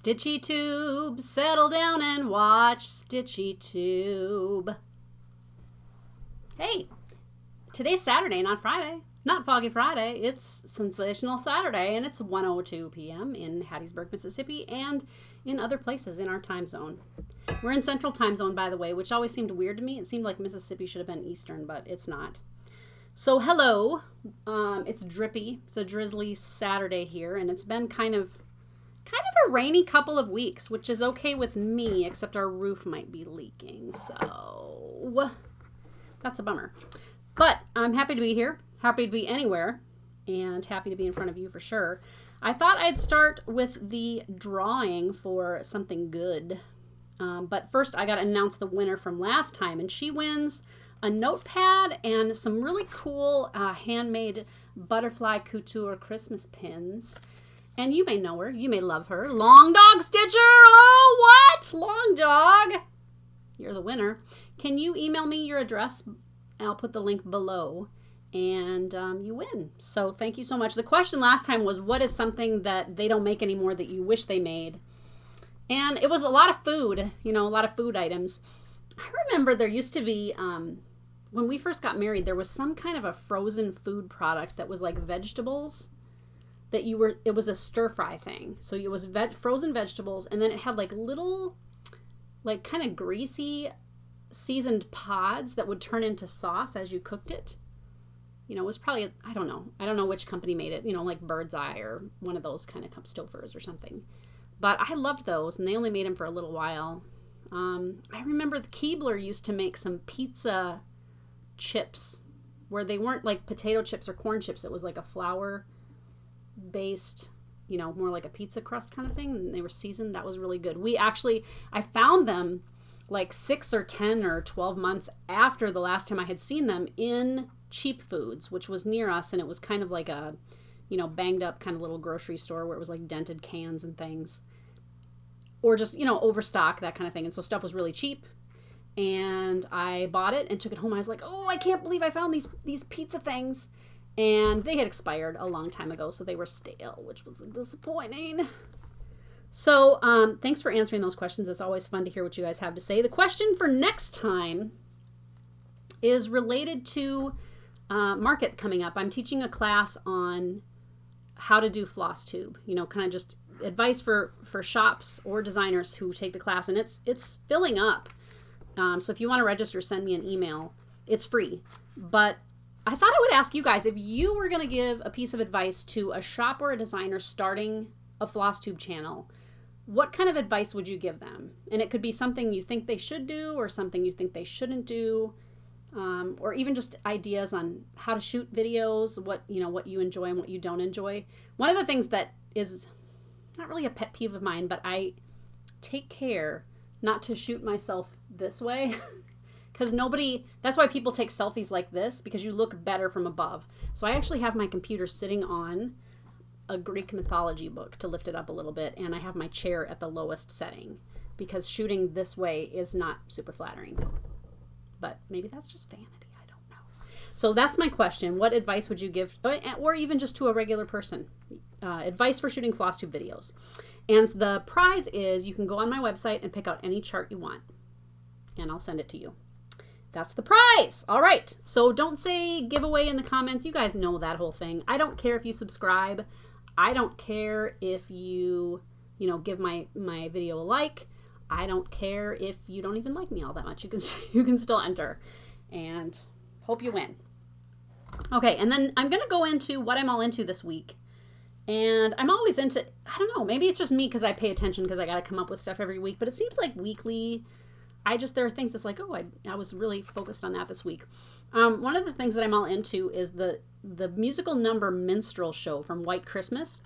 StitchyTube, settle down and watch StitchyTube. Hey, today's Saturday, not Friday. Not Foggy Friday. It's Sensational Saturday, and it's 1:02 p.m. in Hattiesburg, Mississippi, and in other places in our time zone. We're in Central Time Zone, by the way, which always seemed weird to me. It seemed like Mississippi should have been Eastern, but it's not. So hello. It's drippy. It's a drizzly Saturday here, and it's been kind of a rainy couple of weeks, which is okay with me, except our roof might be leaking, so that's a bummer. But I'm happy to be here, happy to be anywhere, and happy to be in front of you for sure. I thought I'd start with the drawing for something good, but first I got to announce the winner from last time, and she wins a notepad and some really cool handmade butterfly couture Christmas pins. And you may know her. You may love her. Long Dog Stitcher. Oh, what? Long Dog. You're the winner. Can you email me your address? I'll put the link below. And you win. So thank you so much. The question last time was, what is something that they don't make anymore that you wish they made? And it was a lot of food. You know, a lot of food items. I remember there used to be, when we first got married, there was some kind of a frozen food product that was like vegetables. It was a stir fry thing. So it was frozen vegetables, and then it had like little, like kind of greasy seasoned pods that would turn into sauce as you cooked it. You know, it was probably, I don't know which company made it, you know, like Bird's Eye or one of those kind of Stouffer's or something. But I loved those, and they only made them for a little while. I remember the Keebler used to make some pizza chips where they weren't like potato chips or corn chips. It was like a flour based, you know, more like a pizza crust kind of thing, and they were seasoned. That was really good. I found them like 6 or 10 or 12 months after the last time I had seen them in Cheap Foods, which was near us, and it was kind of like a, you know, banged up kind of little grocery store where it was like dented cans and things, or just, you know, overstock, that kind of thing. And so stuff was really cheap, and I bought it and took it home. I was like, oh, I can't believe I found these pizza things. And they had expired a long time ago, so they were stale, which was disappointing. So thanks for answering those questions. It's always fun to hear what you guys have to say. The question for next time is related to market coming up. I'm teaching a class on how to do Flosstube. You know, kind of just advice for shops or designers who take the class, and it's filling up. So if you want to register, send me an email. It's free, but I thought I would ask you guys, if you were going to give a piece of advice to a shop or a designer starting a Flosstube channel, what kind of advice would you give them? And it could be something you think they should do or something you think they shouldn't do, or even just ideas on how to shoot videos, what you enjoy and what you don't enjoy. One of the things that is not really a pet peeve of mine, but I take care not to shoot myself this way. Because that's why people take selfies like this, because you look better from above. So I actually have my computer sitting on a Greek mythology book to lift it up a little bit, and I have my chair at the lowest setting, because shooting this way is not super flattering. But maybe that's just vanity, I don't know. So that's my question. What advice would you give, or even just to a regular person? Advice for shooting Flosstube videos. And the prize is, you can go on my website and pick out any chart you want, and I'll send it to you. That's the prize. All right. So don't say giveaway in the comments. You guys know that whole thing. I don't care if you subscribe. I don't care if you give my video a like. I don't care if you don't even like me all that much. You can still enter, and hope you win. Okay. And then I'm going to go into what I'm all into this week. And I'm always into, I don't know, maybe it's just me because I pay attention because I got to come up with stuff every week, but it seems like weekly, there are things that's like, oh, I was really focused on that this week. One of the things that I'm all into is the musical number minstrel show from White Christmas.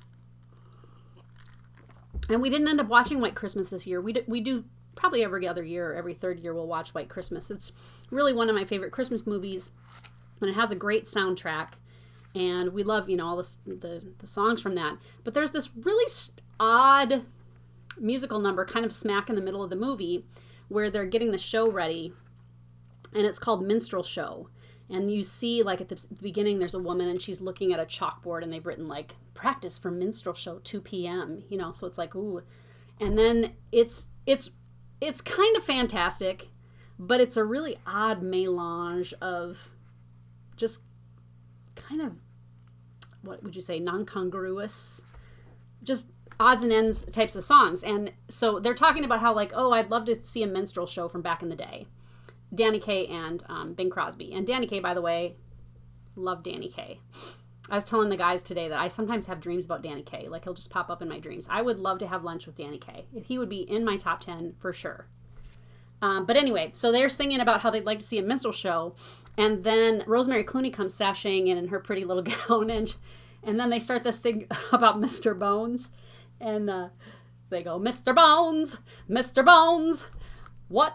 And we didn't end up watching White Christmas this year. We do probably every other year or every third year we'll watch White Christmas. It's really one of my favorite Christmas movies, and it has a great soundtrack. And we love, all the songs from that. But there's this really odd musical number kind of smack in the middle of the movie where they're getting the show ready, and it's called Minstrel Show. And you see, like, at the beginning, there's a woman, and she's looking at a chalkboard, and they've written, like, practice for minstrel show 2 p.m., so it's like, ooh. And then it's kind of fantastic, but it's a really odd melange of just kind of, what would you say, non-congruous, just odds and ends types of songs. And so they're talking about how, like, oh, I'd love to see a minstrel show from back in the day. Danny Kaye and Bing Crosby. And Danny Kaye, by the way, love Danny Kaye. I was telling the guys today that I sometimes have dreams about Danny Kaye. Like, he'll just pop up in my dreams. I would love to have lunch with Danny Kaye. He would be in my top 10 for sure. But anyway, so they're singing about how they'd like to see a minstrel show. And then Rosemary Clooney comes sashaying in her pretty little gown. And then they start this thing about Mr. Bones. And they go, Mr. Bones, Mr. Bones,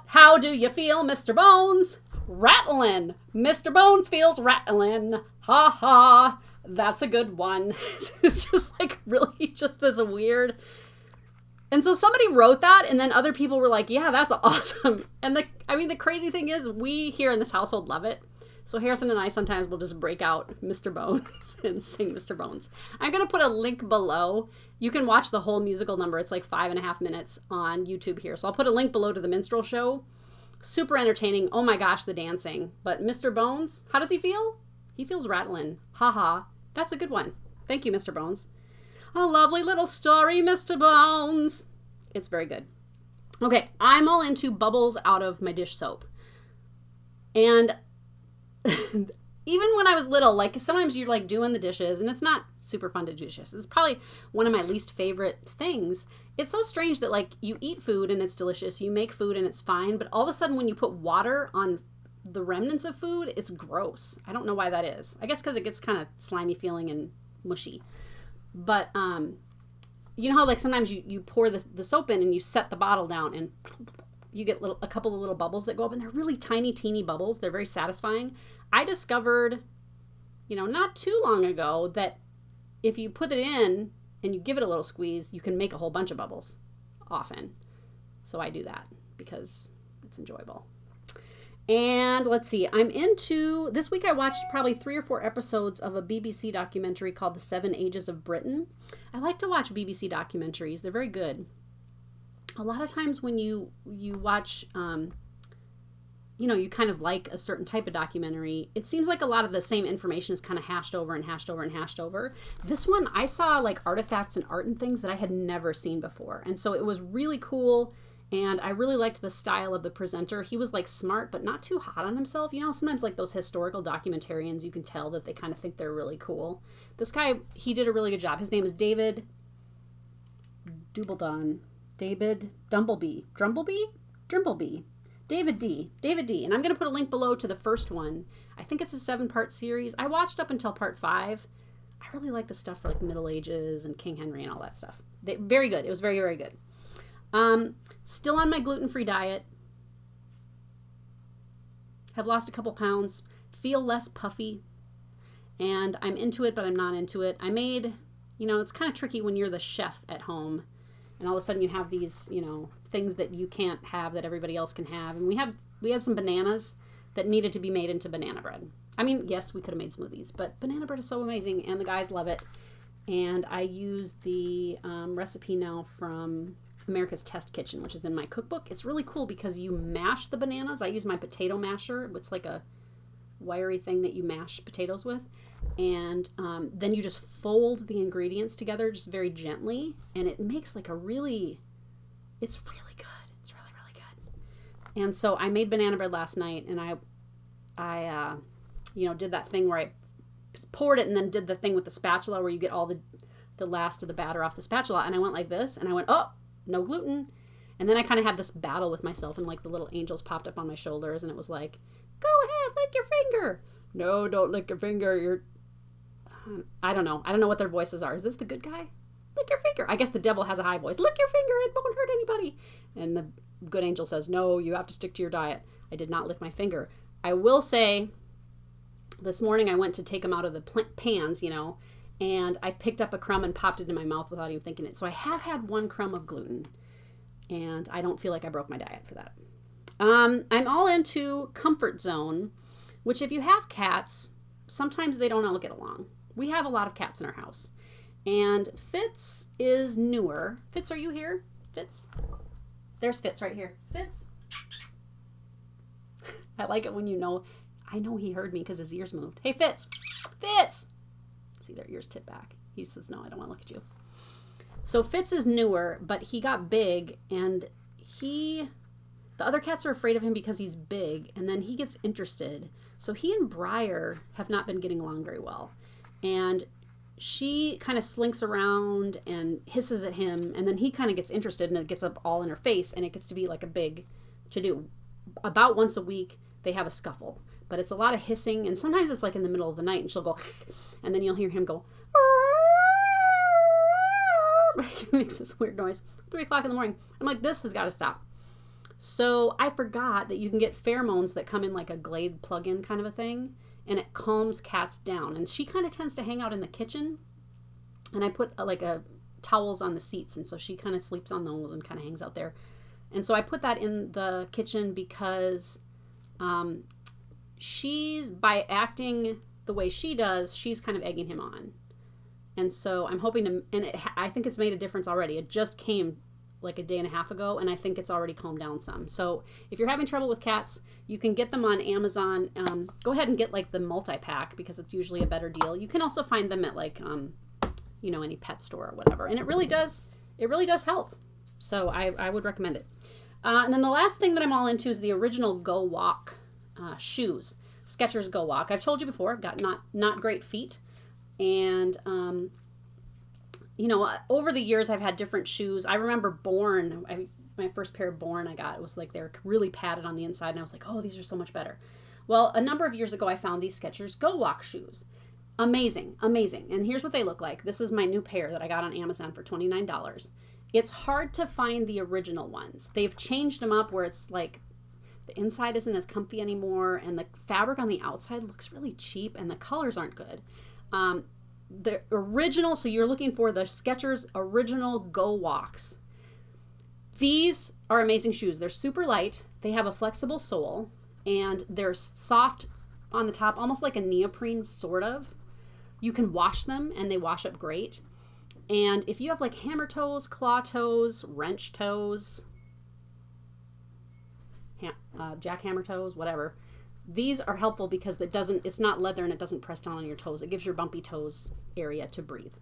how do you feel, Mr. Bones? Rattlin'. Mr. Bones feels rattlin'. Ha ha. That's a good one. It's just like really just this weird. And so somebody wrote that, and then other people were like, yeah, that's awesome. And the crazy thing is, we here in this household love it. So Harrison and I sometimes will just break out Mr. Bones and sing Mr. Bones. I'm going to put a link below. You can watch the whole musical number. It's like 5.5 minutes on YouTube here. So I'll put a link below to the minstrel show. Super entertaining. Oh my gosh, the dancing. But Mr. Bones, how does he feel? He feels rattling. Ha ha. That's a good one. Thank you, Mr. Bones. A lovely little story, Mr. Bones. It's very good. Okay, I'm all into bubbles out of my dish soap. And even when I was little, like sometimes you're like doing the dishes and it's not super fun to do dishes. It's probably one of my least favorite things. It's so strange that like you eat food and it's delicious. You make food and it's fine. But all of a sudden when you put water on the remnants of food, it's gross. I don't know why that is. I guess because it gets kind of slimy feeling and mushy. But you know how like sometimes you pour the soap in and you set the bottle down and you get a couple of little bubbles that go up, and they're really tiny, teeny bubbles. They're very satisfying. I discovered, not too long ago that if you put it in and you give it a little squeeze, you can make a whole bunch of bubbles often. So I do that because it's enjoyable. And let's see, this week I watched probably 3 or 4 episodes of a BBC documentary called The 7 Ages of Britain. I like to watch BBC documentaries. They're very good. A lot of times when you watch, you kind of like a certain type of documentary, it seems like a lot of the same information is kind of hashed over and hashed over and hashed over. This one, I saw like artifacts and art and things that I had never seen before. And so it was really cool. And I really liked the style of the presenter. He was like smart, but not too hot on himself. Sometimes like those historical documentarians, you can tell that they kind of think they're really cool. This guy, he did a really good job. His name is David Dumbleby. David D. And I'm going to put a link below to the first one. I think it's a 7-part series. I watched up until part 5. I really like the stuff for like Middle Ages and King Henry and all that stuff. Very good. It was very, very good. Still on my gluten-free diet. Have lost a couple pounds. Feel less puffy. And I'm into it, but I'm not into it. I made, it's kind of tricky when you're the chef at home. And all of a sudden you have these, things that you can't have that everybody else can have. And we had some bananas that needed to be made into banana bread. I mean, yes, we could have made smoothies, but banana bread is so amazing and the guys love it. And I use the recipe now from America's Test Kitchen, which is in my cookbook. It's really cool because you mash the bananas. I use my potato masher. It's like a wiry thing that you mash potatoes with. And then you just fold the ingredients together just very gently. And it makes like it's really good. It's really, really good. And so I made banana bread last night, and I did that thing where I poured it and then did the thing with the spatula where you get all the last of the batter off the spatula. And I went like this, and I went, oh, no gluten. And then I kind of had this battle with myself, and like the little angels popped up on my shoulders, and it was like, go ahead, lick your finger. No, don't lick your finger. I don't know what their voices are. Is this the good guy? Lick your finger. I guess the devil has a high voice. Lick your finger. It won't hurt anybody. And the good angel says, no, you have to stick to your diet. I did not lick my finger. I will say, this morning I went to take them out of the pans, and I picked up a crumb and popped it in my mouth without even thinking it. So I have had 1 crumb of gluten, and I don't feel like I broke my diet for that. I'm all into Comfort Zone, which if you have cats, sometimes they don't all get along. We have a lot of cats in our house. And Fitz is newer. Fitz, are you here? Fitz. There's Fitz right here. Fitz. I like it when you know. I know he heard me because his ears moved. Hey, Fitz. Fitz. See, their ears tip back. He says, no, I don't want to look at you. So Fitz is newer, but he got big, and the other cats are afraid of him because he's big, and then he gets interested. So he and Briar have not been getting along very well. And she kind of slinks around and hisses at him, and then he kind of gets interested, and it gets up all in her face, and it gets to be like a big to-do. About once a week, they have a scuffle. But it's a lot of hissing, and sometimes it's like in the middle of the night, and she'll go, and then you'll hear him go, he makes this weird noise. 3 o'clock in the morning. I'm like, this has got to stop. So I forgot that you can get pheromones that come in like a Glade plug-in kind of a thing, and it calms cats down. And she kind of tends to hang out in the kitchen, and I put towels on the seats, and so she kind of sleeps on those and kind of hangs out there. And so I put that in the kitchen because she's, by acting the way she does, she's kind of egging him on. And so I'm hoping to, and I think it's made a difference already. It just came like a day and a half ago, and I think it's already calmed down some. So if you're having trouble with cats, you can get them on Amazon. Go ahead and get like the multi-pack because it's usually a better deal. You can also find them at like, any pet store or whatever. And it really does help. So I would recommend it. And then the last thing that I'm all into is the original Go Walk shoes. Skechers Go Walk. I've told you before, I've got not great feet. And, over the years, I've had different shoes. I remember Born, my first pair of Born I got, it was like they were really padded on the inside, and I was like, oh, these are so much better. Well, a number of years ago, I found these Skechers Go Walk shoes. Amazing, amazing. And here's what they look like. This is my new pair that I got on Amazon for $29. It's hard to find the original ones. They've changed them up where it's like the inside isn't as comfy anymore, and the fabric on the outside looks really cheap, and the colors aren't good. The original, so you're looking for the Skechers original Go Walks. These are amazing shoes. They're super light. They have a flexible sole, and they're soft on the top, almost like a neoprene, sort of. You can wash them, and they wash up great. And if you have like hammer toes, claw toes, wrench toes, jackhammer toes, whatever, these are helpful because it's not leather and it doesn't press down on your toes. It gives your bumpy toes area to breathe.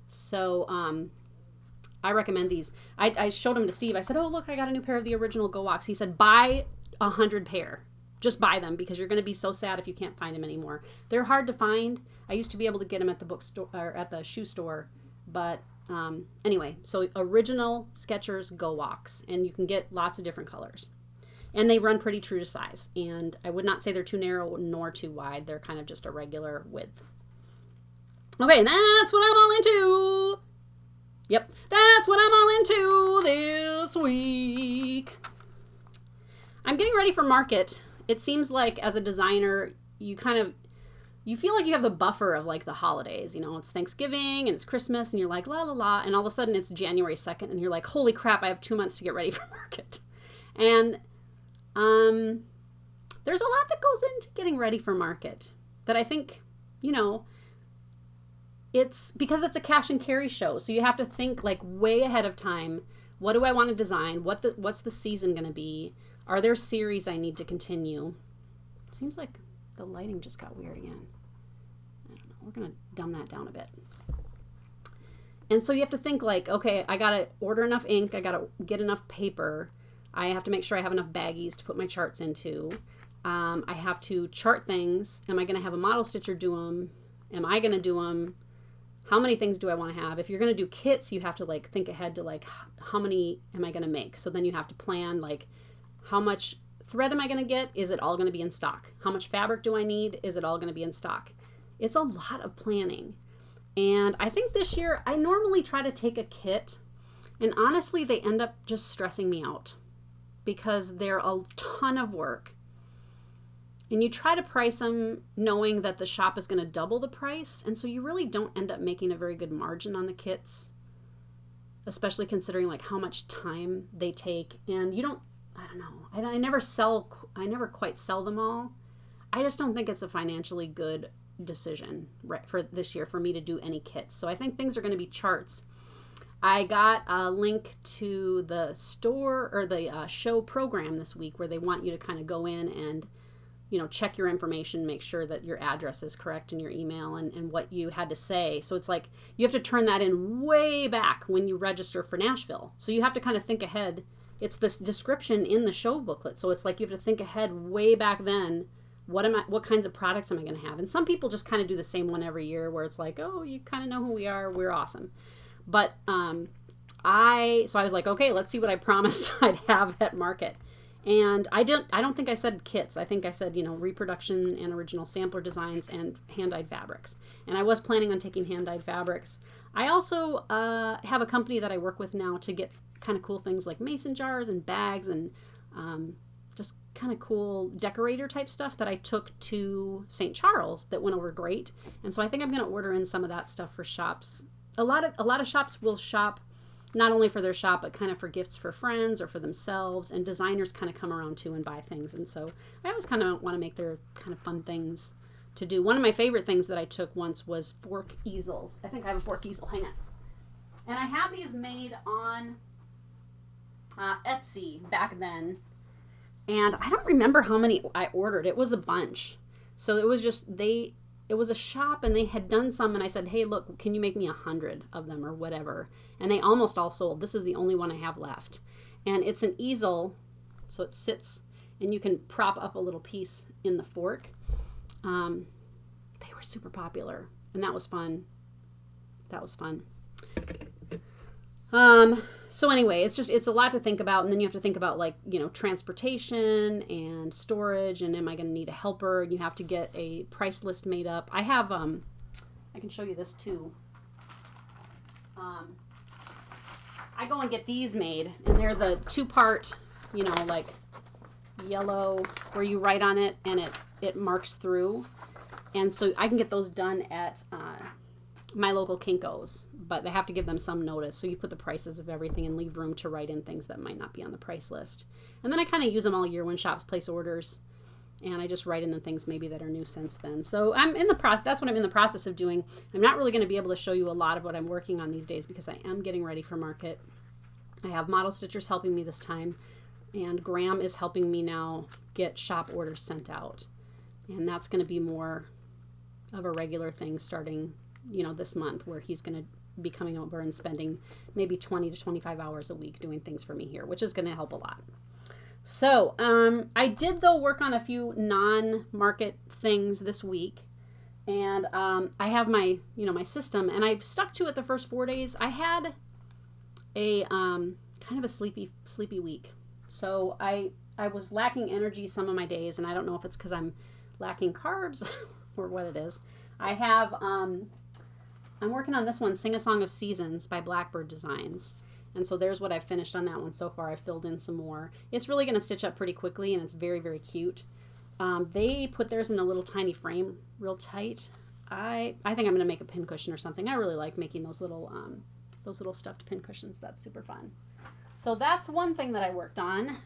So I recommend these. I showed them to Steve. I said, oh, look, I got a new pair of the original Go Walks. He said, buy 100 pair. Just buy them because you're going to be so sad if you can't find them anymore. They're hard to find. I used to be able to get them at the bookstore or at the shoe store. But anyway, so original Skechers Go Walks. And you can get lots of different colors. And they run pretty true to size. And I would not say they're too narrow nor too wide. They're kind of just a regular width. Okay, that's what I'm all into. Yep, that's what I'm all into this week. I'm getting ready for market. It seems like as a designer, you feel like you have the buffer of like the holidays. It's Thanksgiving and it's Christmas and you're like, la la la. And all of a sudden it's January 2nd and you're like, holy crap, I have 2 months to get ready for market. And there's a lot that goes into getting ready for market that I think, it's because it's a cash and carry show. So you have to think like way ahead of time. What do I want to design? What's the season going to be? Are there series I need to continue? It seems like the lighting just got weird again. I don't know. We're going to dumb that down a bit. And so you have to think like, okay, I got to order enough ink. I got to get enough paper. I have to make sure I have enough baggies to put my charts into. I have to chart things. Am I going to have a model stitcher do them? Am I going to do them? How many things do I want to have? If you're going to do kits, you have to like think ahead to like how many am I going to make? So then you have to plan like how much thread am I going to get? Is it all going to be in stock? How much fabric do I need? Is it all going to be in stock? It's a lot of planning. And I think this year I normally try to take a kit, and honestly they end up just stressing me out because they're a ton of work. And you try to price them knowing that the shop is going to double the price. And so you really don't end up making a very good margin on the kits, especially considering like how much time they take. And I don't know. I never quite sell them all. I just don't think it's a financially good decision for this year for me to do any kits. So I think things are going to be charts. I got a link to the store or the show program this week where they want you to kind of go in and, check your information, make sure that your address is correct in your email and what you had to say. So it's like you have to turn that in way back when you register for Nashville. So you have to kind of think ahead. It's this description in the show booklet. So it's like you have to think ahead way back then. What kinds of products am I going to have? And some people just kind of do the same one every year where it's like, oh, you kind of know who we are. We're awesome. But I was like, okay, let's see what I promised I'd have at market. And I don't think I said kits. I think I said, reproduction and original sampler designs and hand-dyed fabrics. And I was planning on taking hand-dyed fabrics. I also have a company that I work with now to get kind of cool things like mason jars and bags and just kind of cool decorator type stuff that I took to St. Charles that went over great. And so I think I'm going to order in some of that stuff for shops. A lot of shops will shop not only for their shop, but kind of for gifts for friends or for themselves. And designers kind of come around too and buy things. And so I always kind of want to make their kind of fun things to do. One of my favorite things that I took once was fork easels. I think I have a fork easel. Hang on. And I have these made on Etsy back then. And I don't remember how many I ordered. It was a bunch. So it was just, it was a shop and they had done some and I said, hey, look, can you make me 100 of them or whatever? And they almost all sold. This is the only one I have left. And it's an easel, so it sits and you can prop up a little piece in the fork. They were super popular and that was fun. So anyway, it's a lot to think about. And then you have to think about transportation and storage. And am I going to need a helper? You have to get a price list made up. I have, I can show you this too. I go and get these made and they're the 2-part, yellow where you write on it and it marks through. And so I can get those done at, my local Kinko's, but they have to give them some notice. So you put the prices of everything and leave room to write in things that might not be on the price list. And then I kind of use them all year when shops place orders. And I just write in the things maybe that are new since then. So I'm in the process. That's what I'm in the process of doing. I'm not really going to be able to show you a lot of what I'm working on these days because I am getting ready for market. I have model stitchers helping me this time. And Graham is helping me now get shop orders sent out. And that's going to be more of a regular thing starting this month where he's going to be coming over and spending maybe 20 to 25 hours a week doing things for me here, which is going to help a lot. So I did, though, work on a few non-market things this week. And I have my, my system, and I've stuck to it the first 4 days. I had a kind of a sleepy week. So I was lacking energy some of my days, and I don't know if it's because I'm lacking carbs or what it is. I have... I'm working on this one, Sing a Song of Seasons by Blackbird Designs. And so there's what I've finished on that one so far. I filled in some more. It's really going to stitch up pretty quickly, and it's very, very cute. They put theirs in a little tiny frame, real tight. I think I'm going to make a pincushion or something. I really like making those little stuffed pincushions. That's super fun. So that's one thing that I worked on.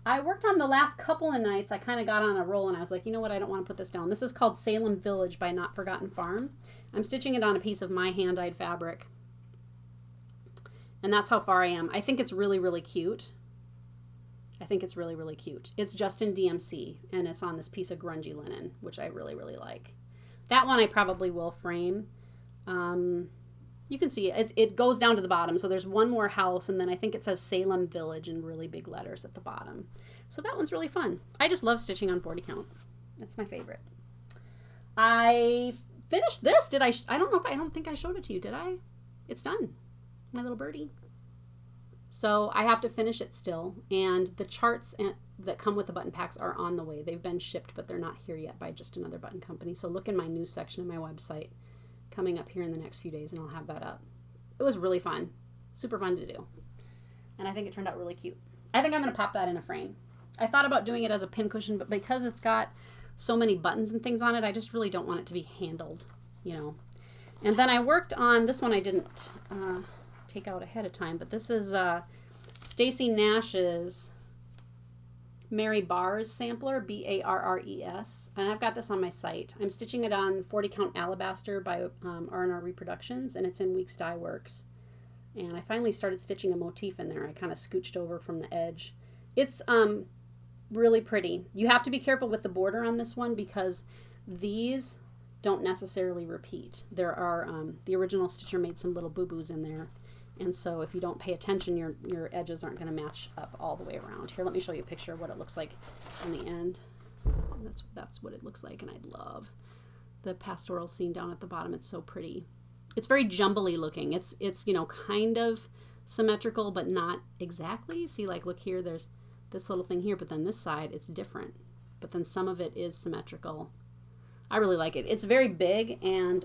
I worked on the last couple of nights. I kind of got on a roll and I was like, you know what? I don't want to put this down. This is called Salem Village by Not Forgotten Farm. I'm stitching it on a piece of my hand-dyed fabric. And that's how far I am. I think it's really, really cute. It's just in DMC and it's on this piece of grungy linen, which I really, really like. That one I probably will frame. You can see it goes down to the bottom. So there's one more house, and then I think it says Salem Village in really big letters at the bottom. So that one's really fun. I just love stitching on 40 count. That's my favorite. I finished this. I don't think I showed it to you, did I? It's done. My little birdie. So I have to finish it still. And the charts that come with the button packs are on the way. They've been shipped, but they're not here yet by just another button company. So look in my news section of my website coming up here in the next few days, and I'll have that up. It was really fun. Super fun to do. And I think it turned out really cute. I think I'm going to pop that in a frame. I thought about doing it as a pincushion, but because it's got so many buttons and things on it, I just really don't want it to be handled, And then I worked on, this one I didn't take out ahead of time, but this is Stacy Nash's Mary Barres sampler, Barres, and I've got this on my site. I'm stitching it on 40 count alabaster by R&R Reproductions, and it's in Weeks Dye Works. And I finally started stitching a motif in there. I kind of scooched over from the edge. It's really pretty. You have to be careful with the border on this one because these don't necessarily repeat. There are, the original stitcher made some little boo-boos in there. And so if you don't pay attention, your edges aren't going to match up all the way around. Here, let me show you a picture of what it looks like in the end. That's what it looks like, and I love the pastoral scene down at the bottom. It's so pretty. It's very jumbly looking. It's you know, kind of symmetrical, but not exactly. See, like, look here, there's this little thing here, but then this side, it's different. But then some of it is symmetrical. I really like it. It's very big, and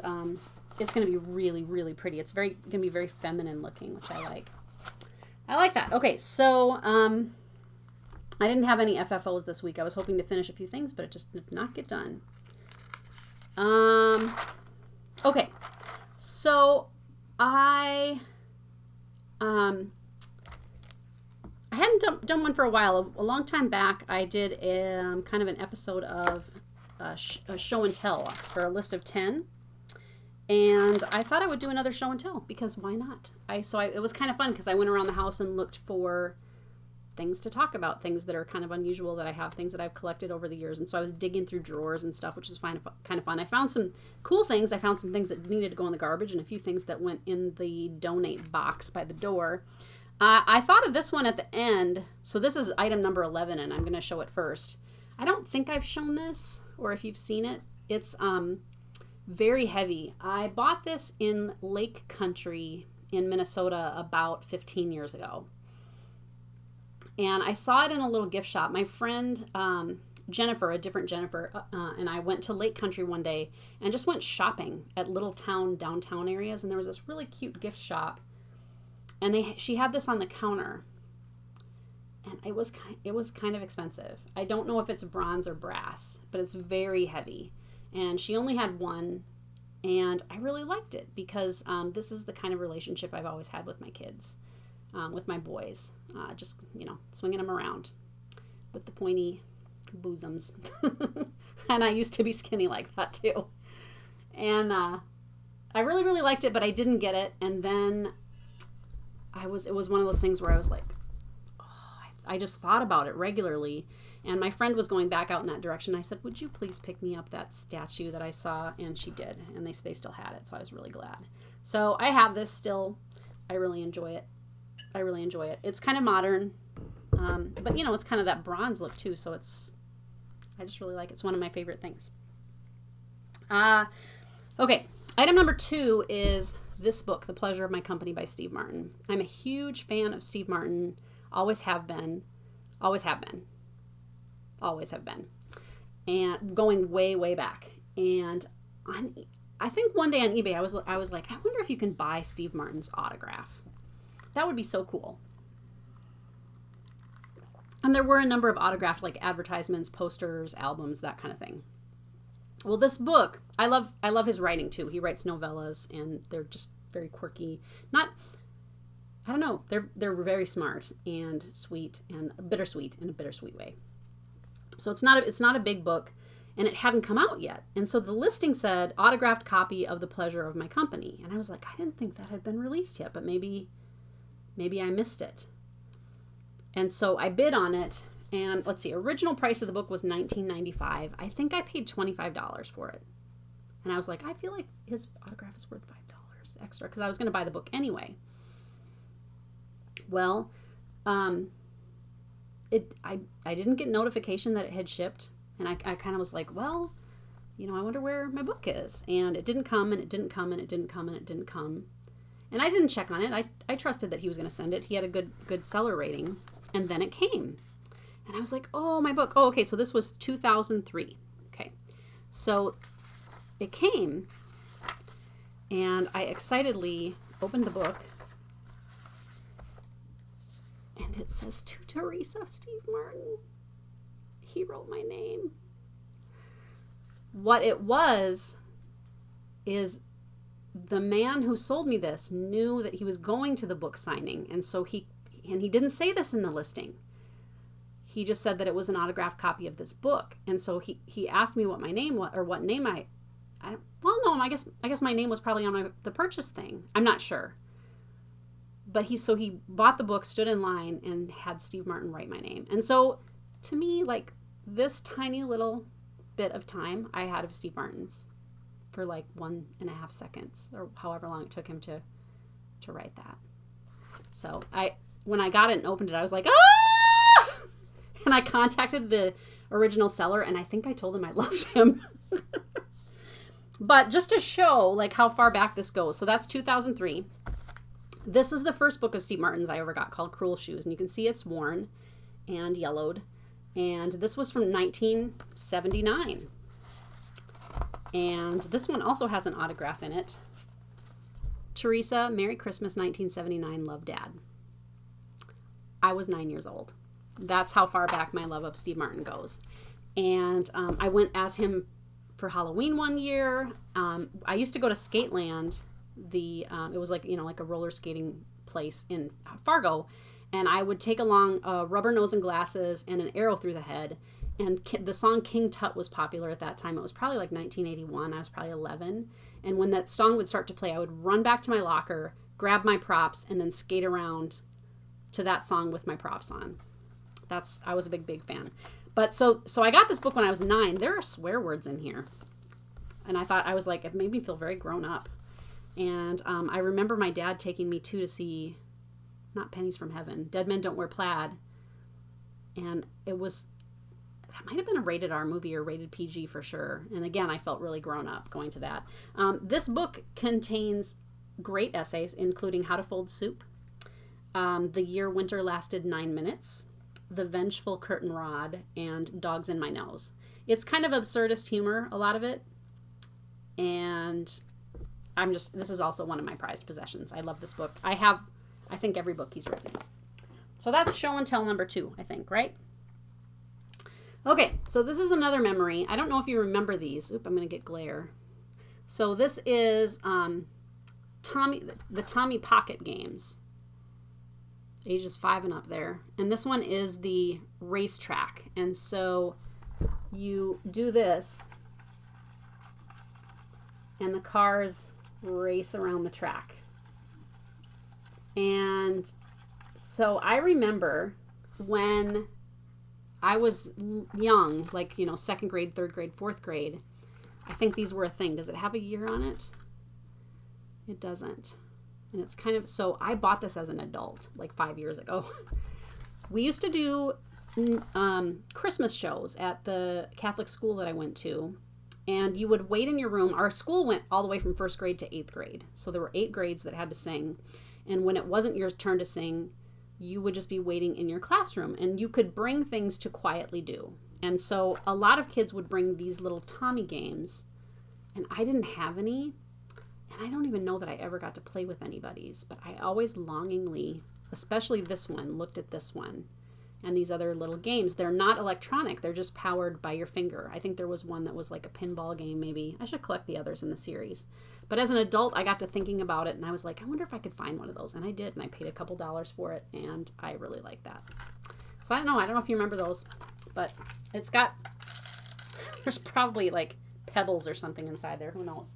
it's going to be really, really pretty. It's going to be very feminine looking, which I like. I like that. Okay, so I didn't have any FFOs this week. I was hoping to finish a few things, but it just did not get done. Okay, so I hadn't done one for a while. A long time back, I did kind of an episode of a show and tell for a list of 10. And I thought I would do another show and tell because why not? It was kind of fun because I went around the house and looked for things to talk about, things that are kind of unusual that I have, things that I've collected over the years. And so I was digging through drawers and stuff, which is kind of fun. I found some cool things. I found some things that needed to go in the garbage and a few things that went in the donate box by the door. I thought of this one at the end. So this is item number 11, and I'm going to show it first. I don't think I've shown this, or if you've seen it. It's very heavy. I bought this in Lake Country in Minnesota about 15 years ago. And I saw it in a little gift shop. My friend Jennifer, a different Jennifer, and I went to Lake Country one day and just went shopping at little downtown areas. And there was this really cute gift shop. And she had this on the counter. And it was kind of expensive. I don't know if it's bronze or brass, but it's very heavy. And she only had one, and I really liked it because this is the kind of relationship I've always had with my kids, with my boys. Just, you know, swinging them around with the pointy bosoms. And I used to be skinny like that too. And I really, really liked it, but I didn't get it. And then it was one of those things where I was like, I just thought about it regularly. And my friend was going back out in that direction. I said, would you please pick me up that statue that I saw? And she did. And they still had it. So I was really glad. So I have this still. I really enjoy it. It's kind of modern. But, you know, it's kind of that bronze look, too. So I just really like it. It's one of my favorite things. Okay. Item number 2 is this book, The Pleasure of My Company by Steve Martin. I'm a huge fan of Steve Martin. Always have been. And going way, way back. And I think one day on eBay, I was like, I wonder if you can buy Steve Martin's autograph. That would be so cool. And there were a number of autographed, like, advertisements, posters, albums, that kind of thing. Well, this book, I love his writing too. He writes novellas, and they're just very quirky. I don't know. They're very smart and sweet and bittersweet in a bittersweet way. So it's not a big book, and it hadn't come out yet. And so the listing said autographed copy of The Pleasure of My Company, and I was like, I didn't think that had been released yet, but maybe I missed it. And so I bid on it, and let's see, original price of the book was $19.95. I think I paid $25 for it, and I was like, I feel like his autograph is worth $5 extra because I was going to buy the book anyway. Well, I didn't get notification that it had shipped, and I kind of was like, well, you know, I wonder where my book is. And it didn't come, and it didn't come, and it didn't come, and it didn't come. And I didn't check on it. I trusted that he was going to send it. He had a good seller rating, and then it came. And I was like, oh, my book. Oh, okay, so this was 2003. Okay, so it came, and I excitedly opened the book. And it says, to Teresa, Steve Martin. He wrote my name. What it was is the man who sold me this knew that he was going to the book signing. And so he didn't say this in the listing. He just said that it was an autographed copy of this book. And so he asked me what my name was, or what name I guess my name was probably on the purchase thing. I'm not sure. but he bought the book, stood in line, and had Steve Martin write my name. And so to me, like, this tiny little bit of time I had of Steve Martin's for like 1.5 seconds, or however long it took him to write that. So when I got it and opened it, I was like, ah! And I contacted the original seller, and I think I told him I loved him. But just to show like how far back this goes, so that's 2003. This is the first book of Steve Martin's I ever got, called Cruel Shoes, and you can see it's worn and yellowed. And this was from 1979. And this one also has an autograph in it. Teresa, Merry Christmas, 1979, love, Dad. I was 9 years old. That's how far back my love of Steve Martin goes. And I went as him for Halloween one year. I used to go to Skateland. It was like, like a roller skating place in Fargo. And I would take along a rubber nose and glasses and an arrow through the head. And the song King Tut was popular at that time. It was probably like 1981. I was probably 11. And when that song would start to play, I would run back to my locker, grab my props, and then skate around to that song with my props on. I was a big fan. But so I got this book when I was 9. There are swear words in here. And I was like, it made me feel very grown up. And I remember my dad taking me to see, not Pennies from Heaven, Dead Men Don't Wear Plaid. And that might have been a rated R movie or rated PG for sure. And again, I felt really grown up going to that. This book contains great essays, including How to Fold Soup, The Year Winter Lasted 9 Minutes, The Vengeful Curtain Rod, and Dogs in My Nose. It's kind of absurdist humor, a lot of it. And this is also one of my prized possessions. I love this book. I think every book he's written. So that's show and tell number 2, I think, right? Okay, so this is another memory. I don't know if you remember these. Oop, I'm going to get glare. So this is the Tommy Pocket games. Ages 5 and up there. And this one is the racetrack. And so you do this, and the cars race around the track. And so I remember when I was young, like, 2nd grade, 3rd grade, 4th grade, I think these were a thing. Does it have a year on it? It doesn't. And it's kind of, so I bought this as an adult, like 5 years ago. We used to do Christmas shows at the Catholic school that I went to. And you would wait in your room. Our school went all the way from 1st grade to 8th grade. So there were 8 grades that had to sing. And when it wasn't your turn to sing, you would just be waiting in your classroom. And you could bring things to quietly do. And so a lot of kids would bring these little Tommy games. And I didn't have any. And I don't even know that I ever got to play with anybody's. But I always longingly, especially this one, looked at this one. And these other little games, they're not electronic. They're just powered by your finger. I think there was one that was like a pinball game, maybe. I should collect the others in the series. But as an adult, I got to thinking about it, and I was like, I wonder if I could find one of those. And I did, and I paid a couple dollars for it, and I really like that. So I don't know if you remember those, but it's got, there's probably like pebbles or something inside there. Who knows?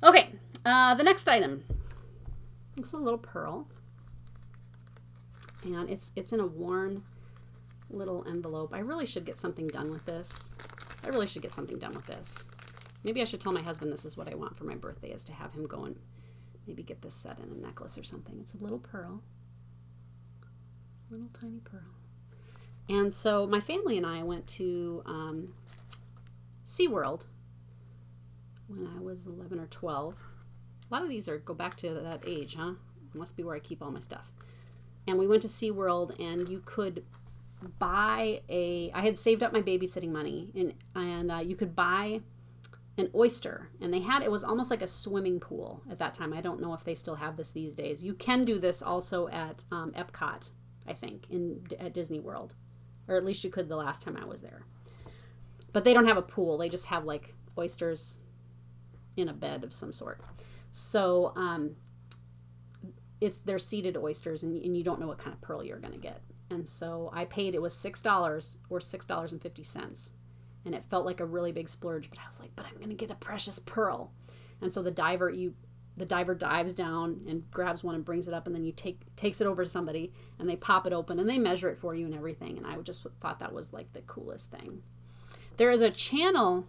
Okay, the next item. It's a little pearl. And it's in a worn little envelope. I really should get something done with this. Maybe I should tell my husband this is what I want for my birthday, is to have him go and maybe get this set in a necklace or something. It's a little pearl. Little tiny pearl. And so my family and I went to SeaWorld when I was 11 or 12. A lot of these go back to that age, huh? Must be where I keep all my stuff. And we went to SeaWorld, and you could buy I had saved up my babysitting money, and you could buy an oyster. And it was almost like a swimming pool at that time. I don't know if they still have this these days. You can do this also at Epcot, I think, at Disney World. Or at least you could the last time I was there. But they don't have a pool. They just have like oysters in a bed of some sort. So, they're seeded oysters, and you don't know what kind of pearl you're going to get. And so I paid, it was $6 or $6.50. And it felt like a really big splurge, but I was like, but I'm going to get a precious pearl. And so the diver, you the diver dives down and grabs one and brings it up, and then you takes it over to somebody and they pop it open and they measure it for you and everything. And I just thought that was like the coolest thing. There is a channel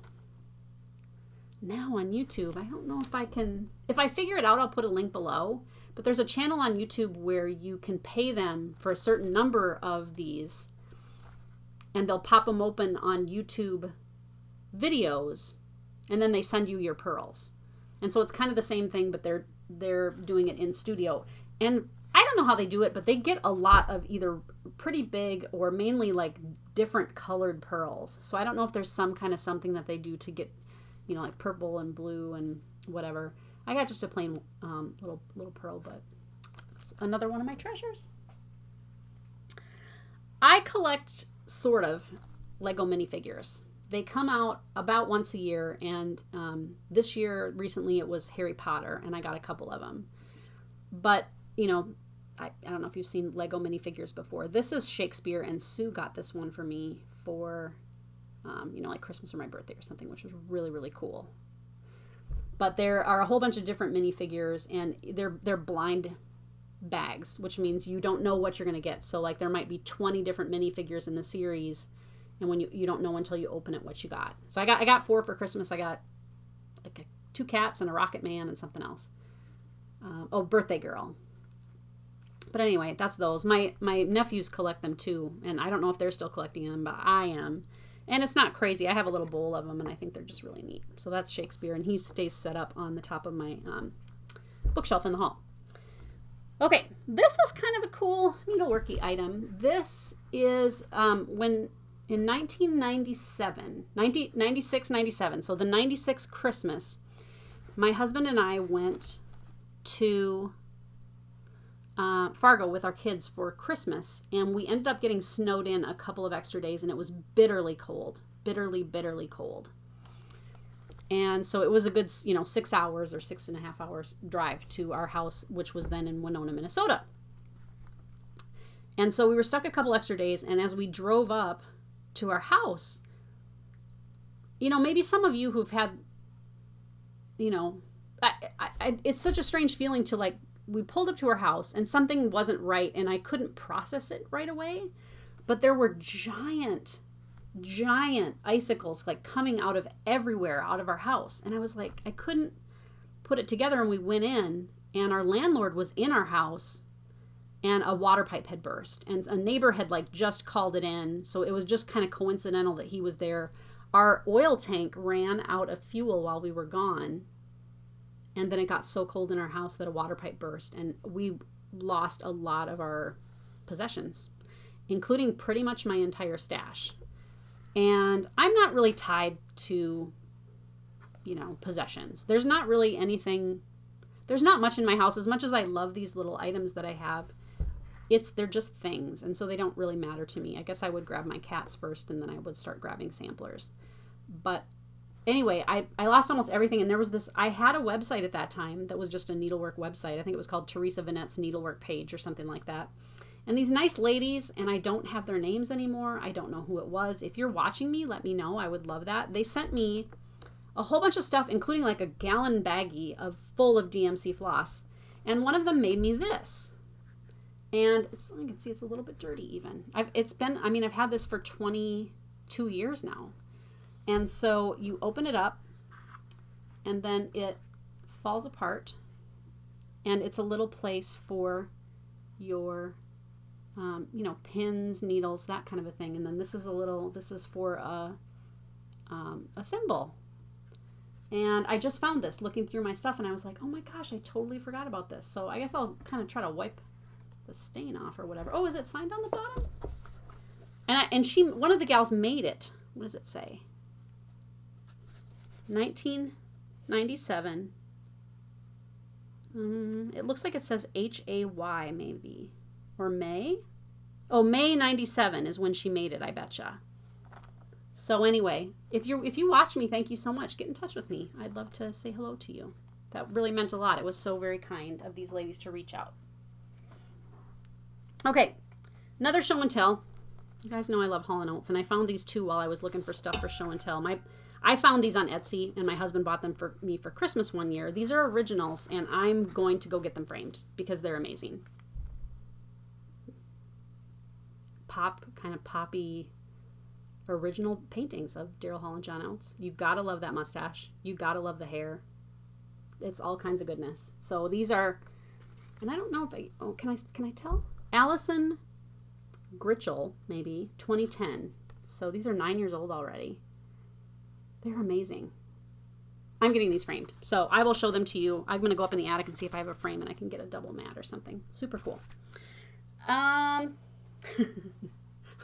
now on YouTube. I don't know if I figure it out, I'll put a link below. But there's a channel on YouTube where you can pay them for a certain number of these, and they'll pop them open on YouTube videos, and then they send you your pearls. And so it's kind of the same thing, but they're doing it in studio. And I don't know how they do it, but they get a lot of either pretty big or mainly like different colored pearls. So I don't know if there's some kind of something that they do to get, you know, like purple and blue and whatever. I got just a plain little pearl, but it's another one of my treasures. I collect sort of Lego minifigures. They come out about once a year, and this year, recently, it was Harry Potter, and I got a couple of them. But, you know, I don't know if you've seen Lego minifigures before. This is Shakespeare, and Sue got this one for me for, you know, like Christmas or my birthday or something, which was really, really cool. But there are a whole bunch of different minifigures, and they're blind bags, which means you don't know what you're going to get. So, like, there might be 20 different minifigures in the series, and when you don't know until you open it what you got. So I got 4 for Christmas. I got like 2 cats and a Rocket Man and something else. Birthday Girl. But anyway, that's those. My nephews collect them too, and I don't know if they're still collecting them, but I am. And it's not crazy. I have a little bowl of them, and I think they're just really neat. So that's Shakespeare, and he stays set up on the top of my bookshelf in the hall. Okay, this is kind of a cool needleworky item. This is when in 96, 97, so the 96 Christmas, my husband and I went to Fargo with our kids for Christmas, and we ended up getting snowed in a couple of extra days, and it was bitterly cold, bitterly cold. And so it was a good 6 hours or 6.5 hours drive to our house, which was then in Winona, Minnesota. And so we were stuck a couple extra days, and as we drove up to our house, maybe some of you who've had, it's such a strange feeling to, like, we pulled up to our house and something wasn't right, and I couldn't process it right away, but there were giant icicles like coming out of everywhere out of our house. And I was like, I couldn't put it together. And we went in, and our landlord was in our house, and a water pipe had burst, and a neighbor had like just called it in. So it was just kind of coincidental that he was there. Our oil tank ran out of fuel while we were gone. And then it got so cold in our house that a water pipe burst, and we lost a lot of our possessions, including pretty much my entire stash. And I'm not really tied to, possessions. There's not really anything, there's not much in my house. As much as I love these little items that I have, they're just things. And so they don't really matter to me. I guess I would grab my cats first, and then I would start grabbing samplers. But anyway, I lost almost everything. And there was this, I had a website at that time that was just a needlework website. I think it was called Teresa Vanette's Needlework Page or something like that. And these nice ladies, and I don't have their names anymore. I don't know who it was. If you're watching me, let me know. I would love that. They sent me a whole bunch of stuff, including like a gallon baggie full of DMC floss. And one of them made me this. And I can see it's a little bit dirty even. I've had this for 22 years now. And so you open it up, and then it falls apart, and it's a little place for your pins, needles, that kind of a thing. And then this is for a thimble. And I just found this looking through my stuff, and I was like, oh my gosh, I totally forgot about this. So I guess I'll kind of try to wipe the stain off or whatever. Oh, is it signed on the bottom? And one of the gals made it. What does it say? 1997. It looks like it says Hay maybe. Or May? Oh, May 97 is when she made it, I betcha. So anyway, if you watch me, thank you so much. Get in touch with me. I'd love to say hello to you. That really meant a lot. It was so very kind of these ladies to reach out. Okay, another show and tell. You guys know I love Hall & Oates, and I found these two while I was looking for stuff for show and tell. I found these on Etsy, and my husband bought them for me for Christmas one year. These are originals, and I'm going to go get them framed because they're amazing. Kind of poppy original paintings of Daryl Hall and John Oates. You gotta love that mustache. You gotta love the hair. It's all kinds of goodness. So these are, and I don't know if can I tell? Allison Gritchell, maybe 2010. So these are 9 years old already. They're amazing. I'm getting these framed, so I will show them to you. I'm gonna go up in the attic and see if I have a frame and I can get a double mat or something. Super cool.